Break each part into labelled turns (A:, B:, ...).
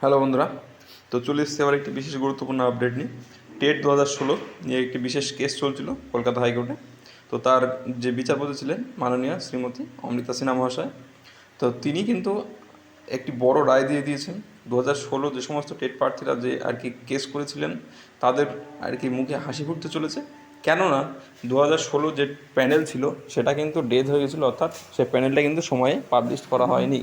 A: Hello বন্ধুরা, তো চলে এসেছি আবার একটি বিশেষ গুরুত্বপূর্ণ আপডেট নিয়ে। টেট 2016 নিয়ে একটি বিশেষ কেস চলছিল কলকাতা হাইকোর্টে। তো তার যে বিচারপতি ছিলেন মাননীয়া শ্রীমতী অমৃতা সিনহা মহাশয়, তো তিনি কিন্তু একটি বড় রায় দিয়ে দিয়েছেন। 2016 যে সমস্ত টেট প্রার্থীরা যে আর কি কেস করেছিলেন তাদের আর কি মুখে হাসি ফুটতে চলেছে। কেননা 2016 যে প্যানেল ছিল সেটা কিন্তু ডেথ হয়ে গেছিলো, অর্থাৎ সেই প্যানেলটা কিন্তু সময়ে পাবলিশ করা হয়নি।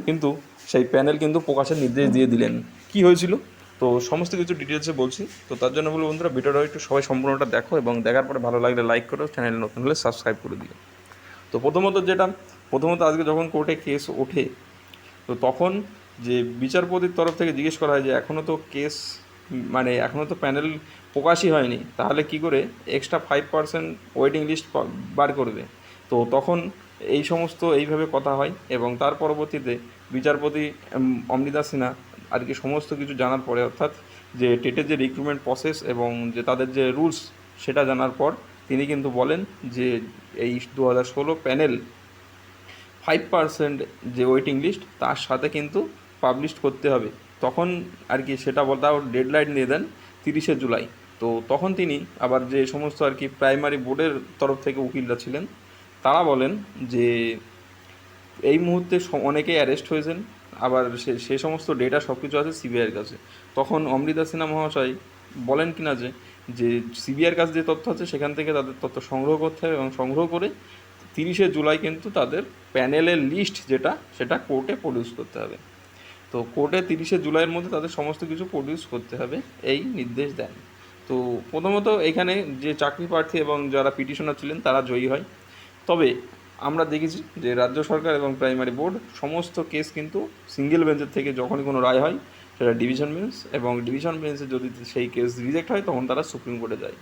A: কিন্তু সেই প্যানেল কিন্তু প্রকাশের নির্দেশ দিয়ে দিলেন। কি হয়েছিল তো সমস্ত কিছু ডিটেলসে বলছি। তো তার জন্য বলবো বন্ধুরা, ভিডিওটা একটু সবাই সম্পূর্ণটা দেখো এবং দেখার পরে ভালো লাগলে লাইক করো, চ্যানেলে নতুন হলে সাবস্ক্রাইব করে দিও। তো প্রথমত আজকে যখন কোর্টে কেস ওঠে, তো তখন যে বিচারপতির তরফ থেকে জিজ্ঞেস করা হয় যে এখনও তো প্যানেল প্রকাশই হয়নি, তাহলে কি করে এক্সট্রা 5% ওয়েটিং লিস্ট বার করবে। তো তখন এই সমস্ত এইভাবে কথা হয় এবং তার পরবর্তীতে বিচারপতি অমৃতা সিনহা আর কি সমস্ত কিছু জানার পরে, অর্থাৎ যে টেটের যে রিক্রুটমেন্ট প্রসেস এবং যে তাদের যে রুলস সেটা জানার পর তিনি কিন্তু বলেন যে এই 2016 প্যানেল 5% যে ওয়েটিং লিস্ট তার সাথে কিন্তু পাবলিশ করতে হবে। তখন আর কি সেটা তাও ডেডলাইন দিয়ে দেন 30শে জুলাই। তো তখন তিনি আবার যে সমস্ত আর কি প্রাইমারি বোর্ডের তরফ থেকে উকিলরা ছিলেন তারা বলেন যে এই মুহূর্তে অনেকেই অ্যারেস্ট হয়েছেন, আবার সে সমস্ত ডেটা সব কিছু আছে সিবিআইয়ের কাছে। তখন অমৃতা সিনহা মহাশয় বলেন কিনা যে সিবিআইয়ের কাছে যে তথ্য আছে সেখান থেকে তাদের তথ্য সংগ্রহ করতে হবে এবং সংগ্রহ করে 30শে জুলাই কিন্তু তাদের প্যানেলের লিস্ট সেটা কোর্টে প্রডিউস করতে হবে। তো কোর্টে 30শে জুলাইয়ের মধ্যে তাদের সমস্ত কিছু প্রডিউস করতে হবে এই নির্দেশ দেন। তো প্রথমত এখানে যে চাকরি প্রার্থী এবং যারা পিটিশনার ছিলেন তারা জয়ী হয়। তবে আমরা দেখেছি যে রাজ্য সরকার এবং প্রাইমারি বোর্ড সমস্ত কেস কিন্তু সিঙ্গেল বেঞ্চের থেকে যখনই কোনো রায় হয় সেটা ডিভিশন বেঞ্চ, এবং ডিভিশন বেঞ্চে যদি সেই কেস রিজেক্ট হয় তখন তারা সুপ্রিম কোর্টে যায়।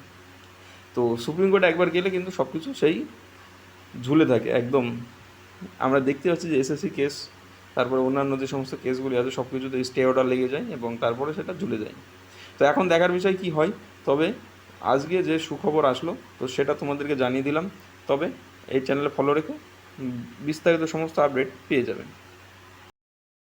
A: তো সুপ্রিম কোর্টে একবার গেলে কিন্তু সব কিছু সেই ঝুলে থাকে একদম। আমরা দেখতে পাচ্ছি যে এসএসসি কেস, তারপরে অন্যান্য যে সমস্ত কেসগুলি আছে সব কিছুতে স্টে অর্ডার লেগে যায় এবং তারপরে সেটা ঝুলে যায়। তো এখন দেখার বিষয় কি হয়। তবে আজকে যে সুখবর আসলো তো সেটা তোমাদেরকে জানিয়ে দিলাম। তবে এই চ্যানেলে ফলো রেখো, বিস্তারিত সমস্ত আপডেট পেয়ে যাবেন।